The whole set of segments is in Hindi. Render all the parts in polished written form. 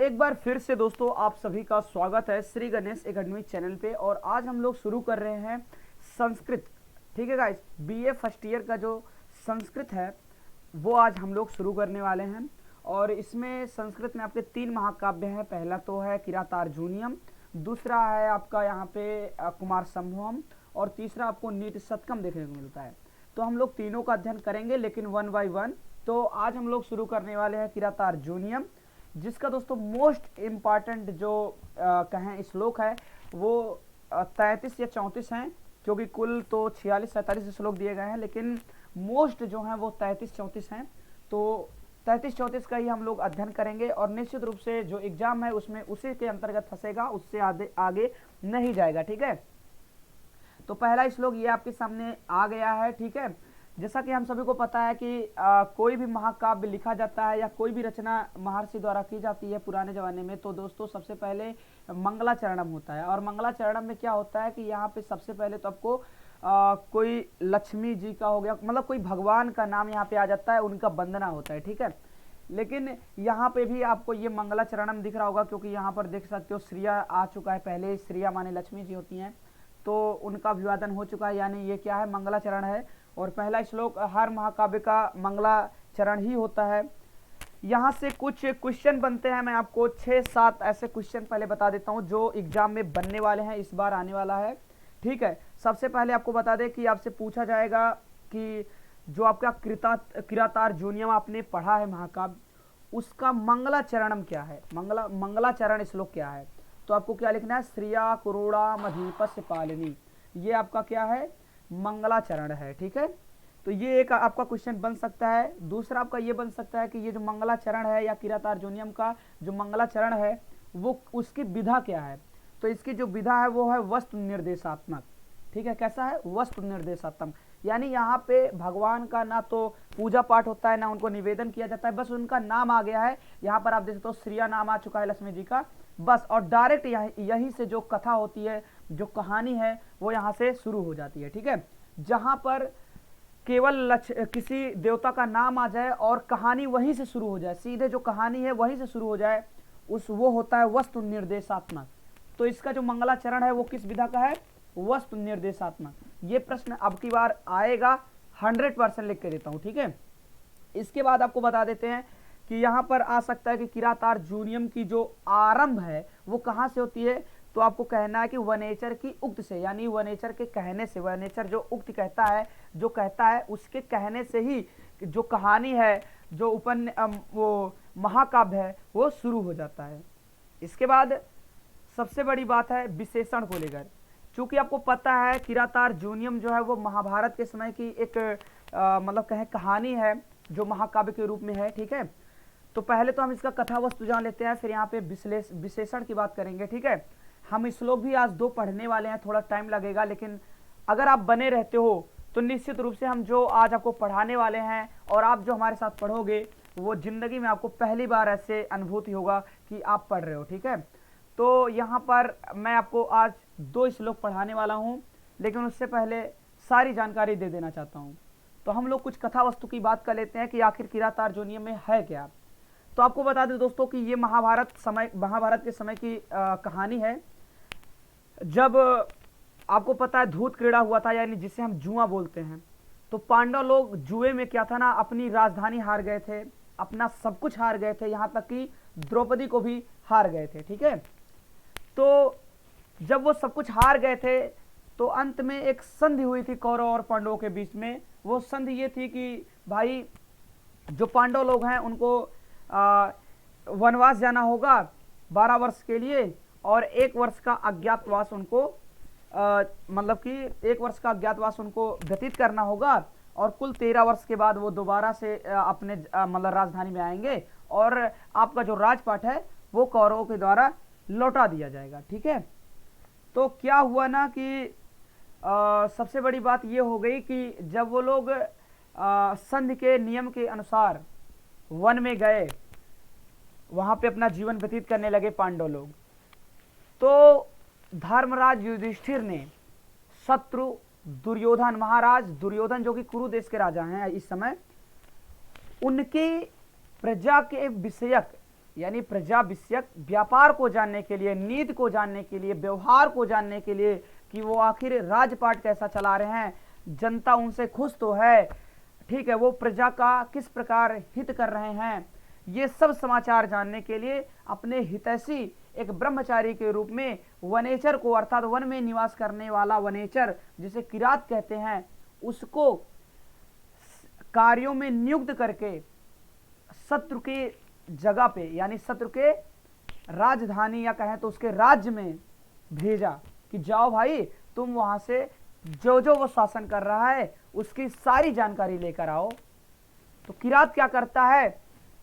एक बार फिर से दोस्तों आप सभी का स्वागत है श्री गणेश एकेडमी चैनल पे। और आज हम लोग शुरू कर रहे हैं संस्कृत। ठीक है गाइस, बीए फर्स्ट ईयर का जो संस्कृत है वो आज हम लोग शुरू करने वाले हैं। और इसमें संस्कृत में आपके 3 महाकाव्य हैं। पहला तो है किरातार्जुनीयम, दूसरा है आपका यहाँ पे कुमार संभवम, और तीसरा आपको नीति शतकम देखने को मिलता है। तो हम लोग तीनों का अध्ययन करेंगे लेकिन वन बाय वन। तो आज हम लोग शुरू करने वाले हैं किरातार्जुनीयम, जिसका दोस्तों मोस्ट इम्पॉर्टेंट जो कहें श्लोक है वो 33 या 34 हैं, क्योंकि कुल तो 46-47 श्लोक दिए गए हैं, लेकिन मोस्ट जो हैं वो 33-34 हैं। तो 33-34 का ही हम लोग अध्ययन करेंगे और निश्चित रूप से जो एग्जाम है उसमें उसी के अंतर्गत फंसेगा, उससे आगे नहीं जाएगा। ठीक है, तो पहला श्लोक ये आपके सामने आ गया है। ठीक है, जैसा कि हम सभी को पता है कि कोई भी महाकाव्य लिखा जाता है या कोई भी रचना महर्षि द्वारा की जाती है पुराने ज़माने में, तो दोस्तों सबसे पहले मंगलाचरणम होता है। और मंगलाचरणम में क्या होता है कि यहाँ पे सबसे पहले तो आपको कोई लक्ष्मी जी का हो गया, मतलब कोई भगवान का नाम यहाँ पे आ जाता है, उनका वंदना होता है। ठीक है, लेकिन यहाँ पे भी आपको ये मंगलाचरणम दिख रहा होगा, क्योंकि यहाँ पर देख सकते हो श्रिया आ चुका है। पहले श्रिया माने लक्ष्मी जी होती हैं, तो उनका अभिवादन हो चुका है, यानी ये क्या है, मंगलाचरण है। और पहला श्लोक हर महाकाव्य का मंगलाचरण ही होता है। यहाँ से कुछ क्वेश्चन बनते हैं, मैं आपको 6-7 ऐसे क्वेश्चन पहले बता देता हूँ जो एग्जाम में बनने वाले हैं, इस बार आने वाला है। ठीक है, सबसे पहले आपको बता दें कि आपसे पूछा जाएगा कि जो आपका किरातार्जुनीयम आपने पढ़ा है महाकाव्य, उसका मंगलाचरणम क्या है, मंगलाचरण श्लोक क्या है। तो आपको क्या लिखना है, श्रिया कुरोड़ा मधीपस्य पालिनी, ये आपका क्या है, मंगलाचरण है। ठीक है, तो ये एक आपका क्वेश्चन बन सकता है। दूसरा आपका ये बन सकता है कि ये जो मंगलाचरण है या किरातार्जुनीयम का जो मंगलाचरण है वो उसकी विधा क्या है। तो इसकी जो विधा है वो है वस्तु निर्देशात्मक। ठीक है, कैसा है, वस्तु निर्देशात्मक, यानी यहाँ पे भगवान का ना तो पूजा पाठ होता है ना उनको निवेदन किया जाता है, बस उनका नाम आ गया है। यहाँ पर आप देख सकते हो श्रिया नाम आ चुका है लक्ष्मी जी का, बस। और डायरेक्ट यहीं से जो कथा होती है, जो कहानी है, वो यहाँ से शुरू हो जाती है। ठीक है, जहाँ पर केवल किसी देवता का नाम आ जाए और कहानी वहीं से शुरू हो जाए, सीधे जो कहानी है वहीं से शुरू हो जाए, वो होता है वस्तु निर्देशात्मक। तो इसका जो मंगलाचरण है वो किस विधा का है, वस्तु निर्देशात्मक। ये प्रश्न अब की बार आएगा, 100% लिख के देता हूँ। ठीक है, इसके बाद आपको बता देते हैं कि यहाँ पर आ सकता है कि किरातार्जुनीयम की जो आरंभ है वो कहाँ से होती है। तो आपको कहना है कि वनेचर की उक्त से, यानी वनेचर के कहने से, वनेचर जो उक्त कहता है, जो कहता है उसके कहने से ही जो कहानी है, जो वो महाकाव्य है वो शुरू हो जाता है। इसके बाद सबसे बड़ी बात है विशेषण को लेकर। चूंकि आपको पता है किरातार्जुनीयम जो है वो महाभारत के समय की एक मतलब कहें कहानी है जो महाकाव्य के रूप में है। ठीक है, तो पहले तो हम इसका कथा वस्तु जान लेते हैं, फिर यहाँ पे विशेषण की बात करेंगे। ठीक है, हम श्लोक भी आज 2 पढ़ने वाले हैं, थोड़ा टाइम लगेगा, लेकिन अगर आप बने रहते हो तो निश्चित रूप से हम जो आज आपको पढ़ाने वाले हैं और आप जो हमारे साथ पढ़ोगे वो जिंदगी में आपको पहली बार ऐसे अनुभूति होगा कि आप पढ़ रहे हो। ठीक है, तो यहाँ पर मैं आपको आज 2 श्लोक पढ़ाने वाला हूँ, लेकिन उससे पहले सारी जानकारी दे देना चाहता हूँ। तो हम लोग कुछ कथा वस्तु की बात कर लेते हैं कि आखिर किरातार्जुनीयम में है क्या। तो आपको बता दें दोस्तों कि ये महाभारत के समय की कहानी है, जब आपको पता है धूत क्रीड़ा हुआ था, यानी जिसे हम जुआ बोलते हैं। तो पांडव लोग जुए में क्या था ना, अपनी राजधानी हार गए थे, अपना सब कुछ हार गए थे, यहाँ तक कि द्रौपदी को भी हार गए थे। ठीक है, तो जब वो सब कुछ हार गए थे तो अंत में एक संधि हुई थी कौरव और पांडवों के बीच में। वो संधि ये थी कि भाई जो पांडव लोग हैं उनको वनवास जाना होगा 12 वर्ष के लिए, और 1 वर्ष का अज्ञातवास उनको मतलब कि 1 वर्ष का अज्ञातवास उनको व्यतीत करना होगा, और कुल 13 वर्ष के बाद वो दोबारा से अपने मतलब राजधानी में आएंगे, और आपका जो राजपाट है वो कौरवों के द्वारा लौटा दिया जाएगा। ठीक है, तो क्या हुआ ना कि सबसे बड़ी बात ये हो गई कि जब वो लोग संधि के नियम के अनुसार वन में गए, वहां पे अपना जीवन व्यतीत करने लगे पांडव लोग, तो धर्मराज युधिष्ठिर ने शत्रु दुर्योधन, महाराज दुर्योधन जो कि कुरु देश के राजा हैं इस समय, उनकी प्रजा के विषयक यानी प्रजा विषयक व्यापार को जानने के लिए, नीति को जानने के लिए, व्यवहार को जानने के लिए कि वो आखिर राजपाट कैसा चला रहे हैं, जनता उनसे खुश तो है, ठीक है, वो प्रजा का किस प्रकार हित कर रहे हैं, ये सब समाचार जानने के लिए अपने हितैषी एक ब्रह्मचारी के रूप में वनेचर को, अर्थात वन में निवास करने वाला वनेचर जिसे किरात कहते हैं, उसको कार्यों में नियुक्त करके शत्रु के जगह पे, यानी शत्रु के राजधानी या कहें तो उसके राज्य में भेजा कि जाओ भाई तुम वहां से जो जो वो शासन कर रहा है उसकी सारी जानकारी लेकर आओ। तो किरात क्या करता है,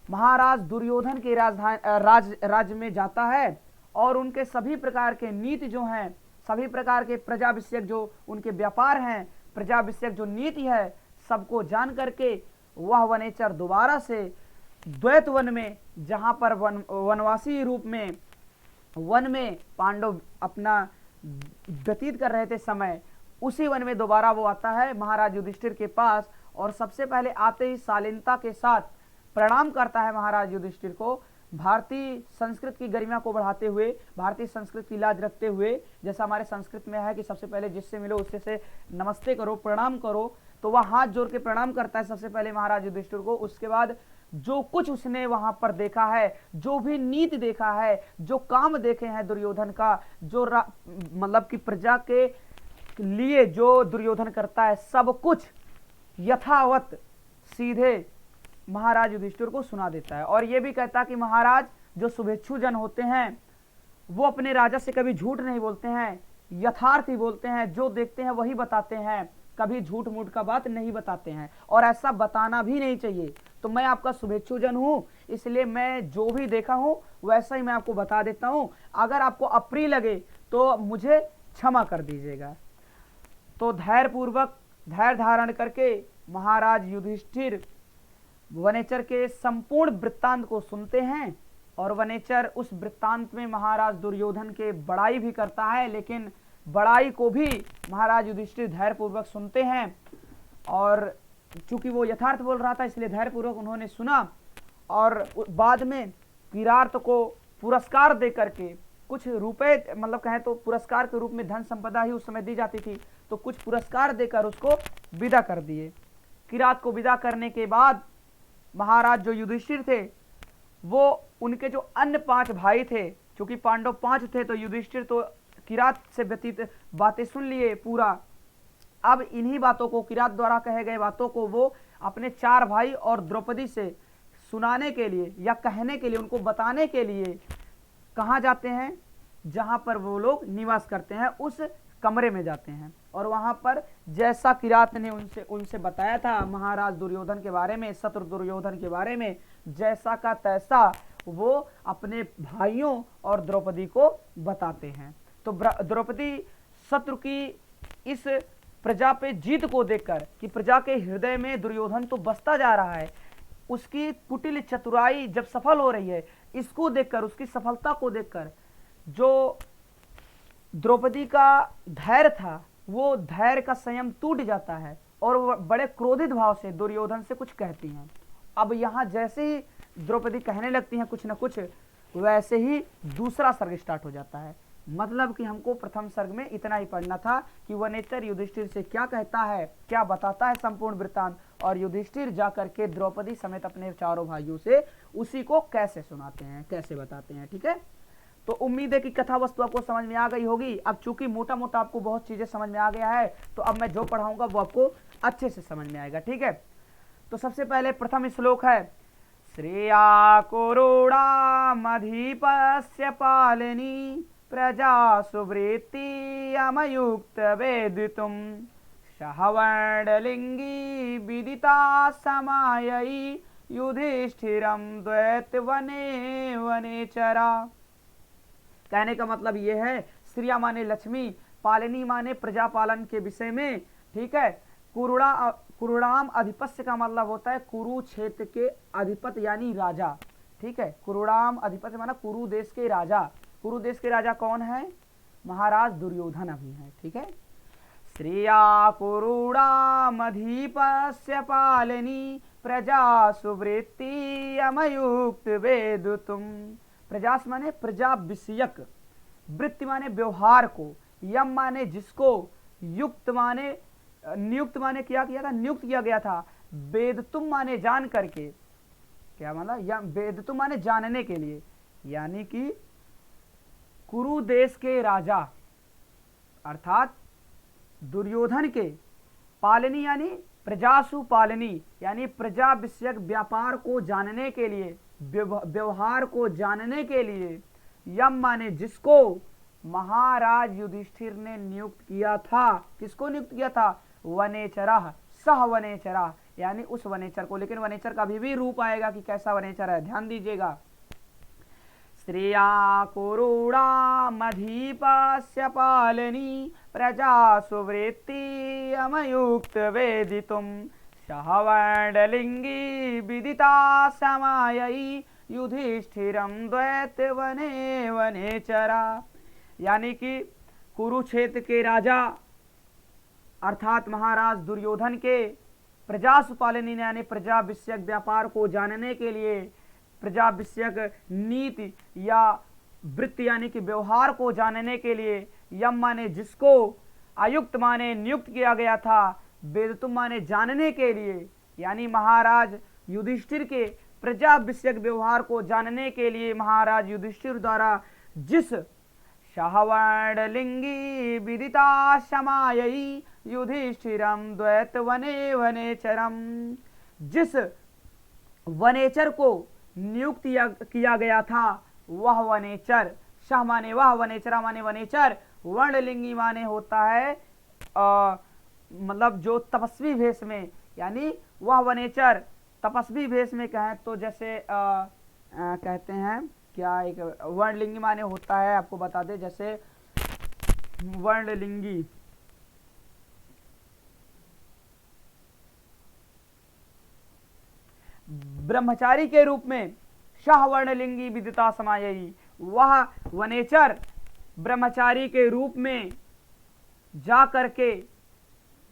महाराज दुर्योधन के राज्य में जाता है और उनके सभी प्रकार के नीति जो हैं, सभी प्रकार के प्रजा विषयक जो उनके व्यापार हैं, प्रजा विषयक जो नीति है, सबको जान करके वह वनेचर दोबारा से द्वैत वन में, जहां पर वनवासी रूप में वन में पांडव अपना व्यतीत कर रहे थे समय, उसी वन में दोबारा वो आता है महाराज युधिष्ठिर के पास और सबसे पहले आते ही शालीनता के साथ प्रणाम करता है महाराज युधिष्ठिर को, भारतीय संस्कृत की गरिमा को बढ़ाते हुए, भारतीय संस्कृत की लाज रखते हुए, जैसा हमारे संस्कृत में है कि सबसे पहले जिससे मिलो उससे से नमस्ते करो, प्रणाम करो, तो वह हाथ जोड़ के प्रणाम करता है सबसे पहले महाराज युधिष्ठिर को। उसके बाद जो कुछ उसने वहां पर देखा है, जो भी नीति देखा है, जो काम देखे हैं दुर्योधन का, जो मतलब कि प्रजा के लिए जो दुर्योधन करता है, सब कुछ यथावत सीधे महाराज युधिष्ठिर को सुना देता है। और यह भी कहता है कि महाराज जो शुभेच्छु जन होते हैं वो अपने राजा से कभी झूठ नहीं बोलते हैं, यथार्थ ही बोलते हैं, जो देखते हैं वही बताते हैं, कभी झूठ मूठ का बात नहीं बताते हैं और ऐसा बताना भी नहीं चाहिए। तो मैं आपका शुभेच्छु जन हूं, इसलिए मैं जो भी देखा हूं वैसा ही मैं आपको बता देता हूं, अगर आपको अप्रिय लगे तो मुझे क्षमा कर दीजिएगा। तो धैर्यपूर्वक धैर्य धारण करके महाराज युधिष्ठिर वनेचर के संपूर्ण वृत्तांत को सुनते हैं और वनेचर उस वृत्तांत में महाराज दुर्योधन के बड़ाई भी करता है, लेकिन बड़ाई को भी महाराज युधिष्ठिर धैर्यपूर्वक सुनते हैं और चूंकि वो यथार्थ बोल रहा था इसलिए धैर्यपूर्वक उन्होंने सुना। और बाद में किरात को पुरस्कार दे करके कुछ रुपए, मतलब कहें तो पुरस्कार के रूप में धन संपदा ही उस समय दी जाती थी, तो कुछ पुरस्कार देकर उसको विदा कर दिए। किरात को विदा करने के बाद महाराज जो युधिष्ठिर थे वो उनके जो अन्य 5 भाई थे, क्योंकि पांडव 5 थे तो युधिष्ठिर तो किरात से व्यतीत बातें सुन लिए पूरा, अब इन्हीं बातों को, किरात द्वारा कहे गए बातों को वो अपने 4 भाई और द्रौपदी से सुनाने के लिए या कहने के लिए, उनको बताने के लिए कहाँ जाते हैं, जहां पर वो लोग निवास करते हैं उस कमरे में जाते हैं। और वहां पर जैसा किरात ने उनसे बताया था महाराज दुर्योधन के बारे में, शत्रु दुर्योधन के बारे में, जैसा का तैसा वो अपने भाइयों और द्रौपदी को बताते हैं। तो द्रौपदी शत्रु की इस प्रजा पे जीत को देखकर कि प्रजा के हृदय में दुर्योधन तो बसता जा रहा है, उसकी कुटिल चतुराई जब सफल हो रही है, इसको देखकर, उसकी सफलता को देखकर जो द्रौपदी का धैर्य था वो धैर्य का संयम टूट जाता है और वो बड़े क्रोधित भाव से दुर्योधन से कुछ कहती हैं। अब यहाँ जैसे ही द्रौपदी कहने लगती हैं कुछ न कुछ, वैसे ही दूसरा सर्ग स्टार्ट हो जाता है। मतलब कि हमको प्रथम सर्ग में इतना ही पढ़ना था कि वनेचर युधिष्ठिर से क्या कहता है, क्या बताता है संपूर्ण वृत्तांत, और युधिष्ठिर जाकर के द्रौपदी समेत अपने 4 भाइयों से उसी को कैसे सुनाते हैं, कैसे बताते हैं। ठीक है, तो उम्मीद है कि कथा वस्तु आपको समझ में आ गई होगी। अब चूंकि मोटा मोटा आपको बहुत चीजें समझ में आ गया है, तो अब मैं जो पढ़ाऊंगा वो आपको अच्छे से समझ में आएगा। ठीक है, तो सबसे पहले प्रथम श्लोक है, श्रेया कुरूणामधिपस्य पालिनी प्रजा सुवृत्ति अमयुक्त वेदितुम सहवर्णलिंगी विदिता समायई युधिष्ठिरम द्वैत वने वनेचरा। कहने का मतलब यह है, श्रिया माने लक्ष्मी, पालिनी माने प्रजा पालन के विषय में। ठीक है, कुरुणाम अधिपस्य का मतलब होता है कुरु क्षेत्र के अधिपति यानी राजा। ठीक है, कुरुणाम अधिपति माना कुरु देश के राजा। कुरु देश के राजा कौन है? महाराज दुर्योधन अभी है। ठीक है, श्रिया कुरुणाम अधिपस्य पालिनी प्रजासु वृत्ति अमयुक्त वेद तुम। प्रजास माने प्रजा विषयक, वृत्ति माने व्यवहार को, यम माने जिसको, युक्त माने नियुक्त माने क्या किया था, नियुक्त किया गया था, वेद तुम माने जान करके, क्या माना, या वेद तुम माने जानने के लिए, यानी कि कुरु देश के राजा अर्थात दुर्योधन के पालनी यानी प्रजासु पालनी यानी प्रजा विषयक व्यापार को जानने के लिए, व्यवहार को जानने के लिए, यम माने जिसको महाराज युधिष्ठिर ने नियुक्त किया था। किसको नियुक्त किया था, वनेचरः, सह वनेचरः, यानी उस वनेचर को। लेकिन वनेचर का भी रूप आएगा कि कैसा वनेचर है, ध्यान दीजिएगा। श्रिया कुरूणामधीपस्य पालनी प्रजासु वृत्ति अमयुक्त वेदितुम सहवर्णलिंगी विदिता समायी युधिष्ठिरम द्वैत वने वनेचरा। यानी कि कुरुक्षेत्र के राजा अर्थात महाराज दुर्योधन के प्रजासु पालनी यानी प्रजा विषयक व्यापार को जानने के लिए, प्रजा विषयक नीति या वृत्ति यानी कि व्यवहार को जानने के लिए, यम माने जिसको, आयुक्त माने नियुक्त किया गया था, वेदतुम माने जानने के लिए, यानी महाराज युधिष्ठिर के प्रजा विषयक व्यवहार को जानने के लिए महाराज युधिष्ठिर द्वारा जिस सहवर्णलिंगी विदिता समायी युधिष्ठिरम द्वैत वने वनेचरम, जिस वनेचर को नियुक्त किया गया था वह वनेचर, सह माने वह, वनेचरा माने वनेचर, वर्णलिंगी माने होता है मतलब जो तपस्वी भेष में, यानी वह वनेचर तपस्वी भेष में कहें तो जैसे कहते हैं क्या, एक वर्णलिंगी माने होता है, आपको बता दे, जैसे वर्णलिंगी ब्रह्मचारी के रूप में, शाह वर्णलिंगी विदिता समायी, वह वनेचर ब्रह्मचारी के रूप में जा करके,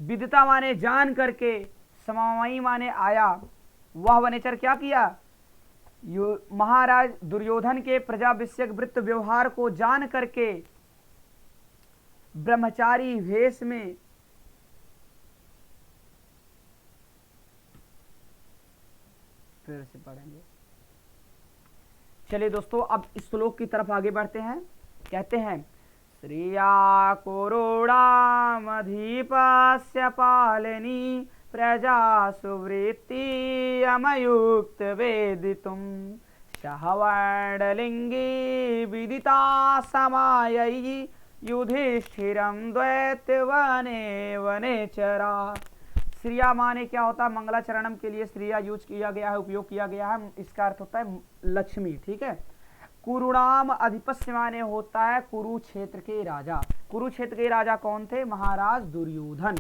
विदिता माने जान करके, समायी माने आया, वह वनेचर क्या किया, महाराज दुर्योधन के प्रजा विषयक वृत्त व्यवहार को जान करके ब्रह्मचारी भेष में फिर से पढ़ेंगे। चलिए दोस्तों अब इस श्लोक की तरफ आगे बढ़ते हैं। कहते हैं श्रिया कुरूणामधीपस्य पालनी प्रजासु वृत्ति अमयुक्त वेदितुम सहवर्णलिंगी विदिता समायी युधिष्ठिरम द्वैत वने वनेचरा। श्रिया माने क्या होता है, मंगलाचरणम के लिए श्रिया यूज किया गया है, उपयोग किया गया है, इसका अर्थ होता है लक्ष्मी। ठीक है। कुरुणाम अधिपस्य माने होता है कुरुक्षेत्र के राजा। कुरुक्षेत्र के राजा कौन थे, महाराज दुर्योधन।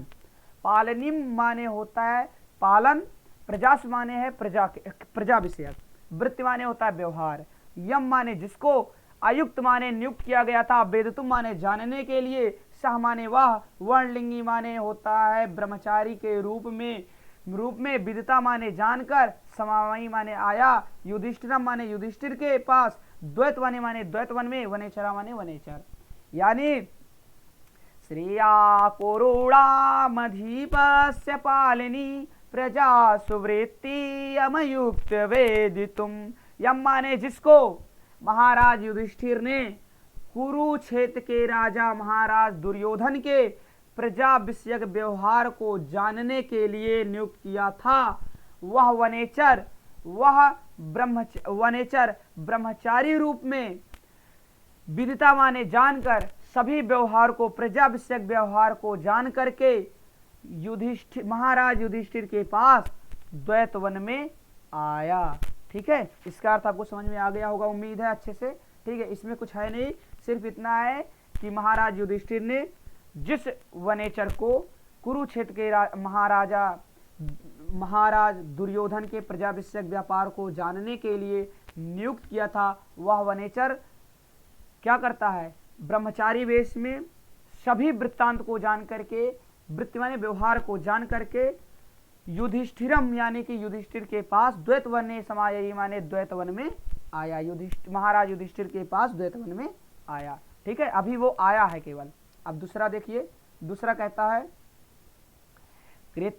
पालनिम माने होता है पालन, प्रजास माने है प्रजा विषयक, वृत्ति माने होता है व्यवहार, यम माने जिसको, आयुक्त माने नियुक्त किया गया था, वेदतुम माने जानने के लिए, सह माने वह, वर्णलिंगी माने होता है ब्रह्मचारी के रूप में, विदिता माने जानकर, समावयी माने आया, युधिष्ठिरम माने युधिष्ठिर के पास, द्वैत वने माने द्वैत वन में, वनेचरा माने वनेचर। यानी श्रिया कुरूणामधीपस्य पालिनी प्रजासु वृत्ति अमयुक्त वेदितुम। यम माने जिसको महाराज युधिष्ठिर ने कुरुक्षेत्र के राजा महाराज दुर्योधन के प्रजा विषयक व्यवहार को जानने के लिए नियुक्त किया था, वह वनेचर, वनेचर ब्रह्मचारी रूप में, विदिता माने जानकर, सभी व्यवहार को, प्रजा विषयक व्यवहार को जान करके युधिष्ठिर, महाराज युधिष्ठिर के पास द्वैत वन में आया। ठीक है, इसका अर्थ आपको समझ में आ गया होगा, उम्मीद है अच्छे से। ठीक है, इसमें कुछ है नहीं, सिर्फ इतना है कि महाराज युधिष्ठिर ने जिस वनेचर को कुरुक्षेत्र के महाराज दुर्योधन के प्रजा विषयक व्यापार को जानने के लिए नियुक्त किया था, वह वनेचर क्या करता है, ब्रह्मचारी वेश में सभी वृत्तांत को जान करके, वृत्ति माने व्यवहार को जान करके युधिष्ठिरम यानी कि युधिष्ठिर के पास द्वैत वने समायी माने द्वैत वन में आया। महाराज युधिष्ठिर के पास द्वैत वन में आया। ठीक है, अभी वो आया है केवल। अब दूसरा देखिए, दूसरा कहता है कृत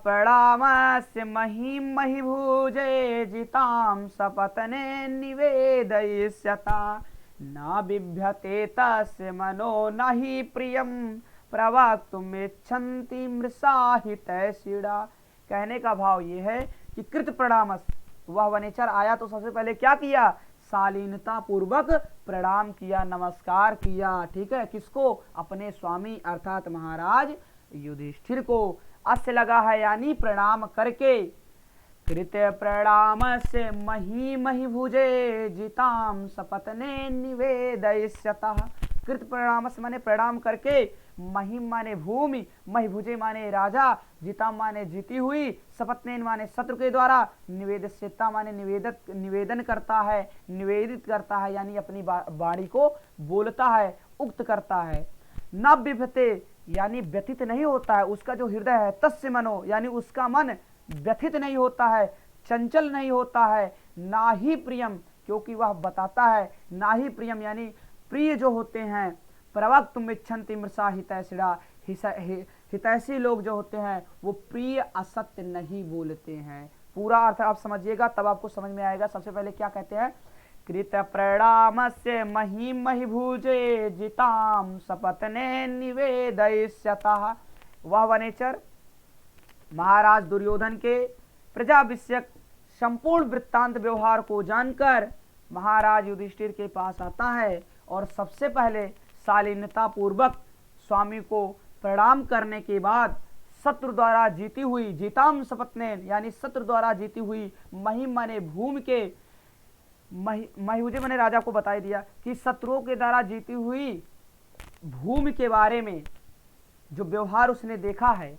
प्रणामस्य महिम महिभुजे जिताम सपतने निवेदयिष्यता न बिभ्यते तस्य मनो नहि प्रियम प्रवक्तुमिच्छन्ति मृषा हितैषिणा। कहने का भाव ये है कि कृत प्रणामस, वह वनेचर आया तो सबसे पहले क्या किया, शालीनता पूर्वक प्रणाम किया, नमस्कार किया। ठीक है, किसको, अपने स्वामी अर्थात महाराज युधिष्ठिर को। अस्य लगा है यानी प्रणाम करके। कृत प्रणाम से मही मही भुजे जिताम सपतने निवेदयिष्यतः। कृत प्रणाम से माने प्रणाम करके, महिम माने भूमि, महिभुजे माने राजा, जिताम माने जीती हुई, सपत्नेन माने शत्रु के द्वारा, निवेदस्यता माने निवेदन करता है, निवेदित करता है यानी अपनी वाणी को बोलता है, उक्त करता है। न बिभते यानी व्यथित नहीं होता है, उसका जो हृदय है, तस्य मनो यानी उसका मन व्यथित नहीं होता है, चंचल नहीं होता है, ना ही प्रियम क्योंकि वह बताता है, ना ही प्रियम यानी प्रिय जो होते हैं, प्रवक्तुमिच्छन्ति मृषा हितैषिणा, हितैषी लोग जो होते हैं वो प्रिय असत्य नहीं बोलते हैं। पूरा अर्थ आप समझिएगा तब आपको समझ में आएगा। सबसे पहले क्या कहते हैं, कृत प्रणामस्य महिम महिभुजे जिताम सपत्ने निवेदयिष्यतः। वह वनेचर महाराज दुर्योधन के प्रजा विषयक संपूर्ण वृत्तांत व्यवहार को जानकर महाराज युधिष्ठिर के पास आता है और सबसे पहले शालीनता पूर्वक स्वामी को प्रणाम करने के बाद शत्रु द्वारा जीती हुई, जीताम सपत्ने यानी शत्रु द्वारा जीती हुई, महिम माने भूमि के, महिभुजे मैंने राजा को बता दिया कि शत्रुओं के द्वारा जीती हुई भूमि के बारे में जो व्यवहार उसने देखा है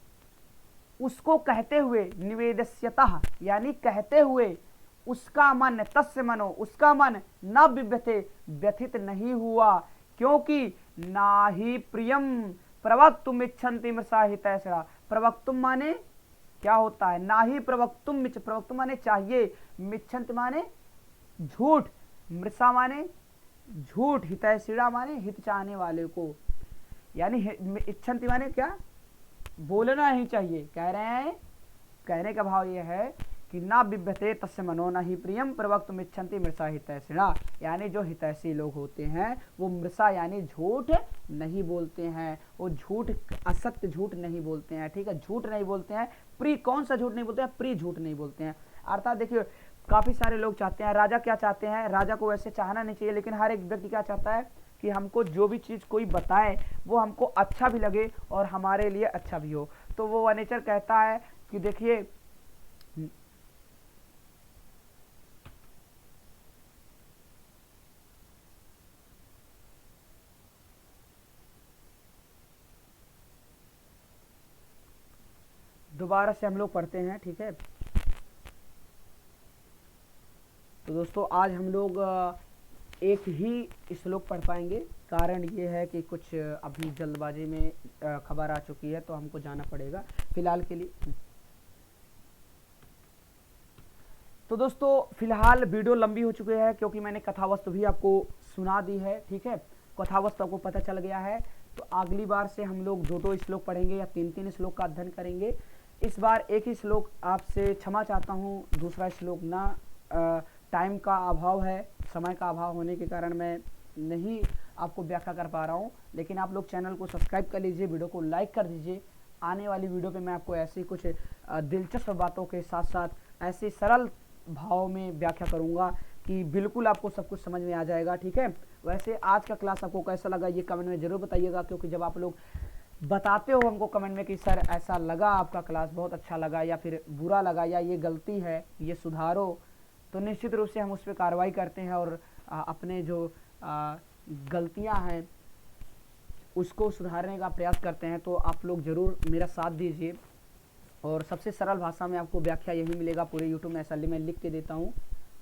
उसको कहते हुए, निवेदस्यतः यानी कहते हुए, उसका मन, तस्य मनो उसका मन, न बिभ्यते व्यथित नहीं हुआ, क्योंकि ना ही प्रियम प्रवक्तुमिच्छन्ति मृषा हितैषिणा। प्रवक्तुम माने क्या होता है, ना ही प्रवक्तुम, प्रवक्तुम माने चाहिए, मिच्छन्ति माने झूठ, मृषा माने झूठ, हितैषिणा माने हित चाहने वाले को, यानी इच्छन्ति माने क्या, बोलना ही चाहिए। कह रहे हैं, कहने का भाव यह है कि ना बिभ्यते तस्य मनो न ही प्रियम प्रवक्तुमिच्छन्ति मृषा हितैषिणा, यानी जो हितैषी लोग होते हैं वो मृषा यानी झूठ नहीं बोलते हैं, वो झूठ, असत्य झूठ नहीं बोलते हैं। ठीक है, झूठ नहीं बोलते हैं। प्रिय कौन सा झूठ नहीं बोलते हैं, प्रिय झूठ नहीं बोलते हैं। अर्थात देखिए काफी सारे लोग चाहते हैं, राजा क्या चाहते हैं, राजा को वैसे चाहना नहीं चाहिए, लेकिन हर एक व्यक्ति क्या चाहता है कि हमको जो भी चीज कोई बताए वो हमको अच्छा भी लगे और हमारे लिए अच्छा भी हो। तो वो वनेचर कहता है कि देखिए दोबारा से हम लोग पढ़ते हैं। ठीक है, तो दोस्तों आज हम लोग एक ही श्लोक पढ़ पाएंगे, कारण ये है कि कुछ अभी जल्दबाजी में खबर आ चुकी है तो हमको जाना पड़ेगा फिलहाल के लिए। तो दोस्तों फिलहाल वीडियो लंबी हो चुकी है क्योंकि मैंने कथावस्तु भी आपको सुना दी है। ठीक है, कथावस्तु आपको पता चल गया है, तो अगली बार से हम लोग 2-2 श्लोक पढ़ेंगे या 3-3 श्लोक का अध्ययन करेंगे। इस बार एक ही श्लोक आपसे क्षमा चाहता हूँ, दूसरा श्लोक ना, टाइम का अभाव है, समय का अभाव होने के कारण मैं नहीं आपको व्याख्या कर पा रहा हूँ, लेकिन आप लोग चैनल को सब्सक्राइब कर लीजिए, वीडियो को लाइक कर दीजिए। आने वाली वीडियो पे मैं आपको ऐसी कुछ दिलचस्प बातों के साथ साथ ऐसे सरल भाव में व्याख्या करूँगा कि बिल्कुल आपको सब कुछ समझ में आ जाएगा। ठीक है, वैसे आज का क्लास आपको कैसा लगा ये कमेंट में ज़रूर बताइएगा, क्योंकि जब आप लोग बताते हो हमको कमेंट में कि सर ऐसा लगा, आपका क्लास बहुत अच्छा लगा या फिर बुरा लगा या ये गलती है ये सुधारो, तो निश्चित रूप से हम उस पर कार्रवाई करते हैं और अपने जो गलतियां हैं उसको सुधारने का प्रयास करते हैं। तो आप लोग ज़रूर मेरा साथ दीजिए और सबसे सरल भाषा में आपको व्याख्या यही मिलेगा पूरे यूट्यूब में, ऐसा मैं लिख के देता हूँ।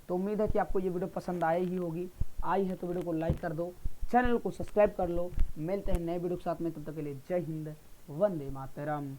तो उम्मीद है कि आपको ये वीडियो पसंद आई ही होगी। आई है तो वीडियो को लाइक कर दो, चैनल को सब्सक्राइब कर लो। मिलते हैं नए वीडियो के साथ में, तब तक के लिए जय हिंद, वंदे मातरम।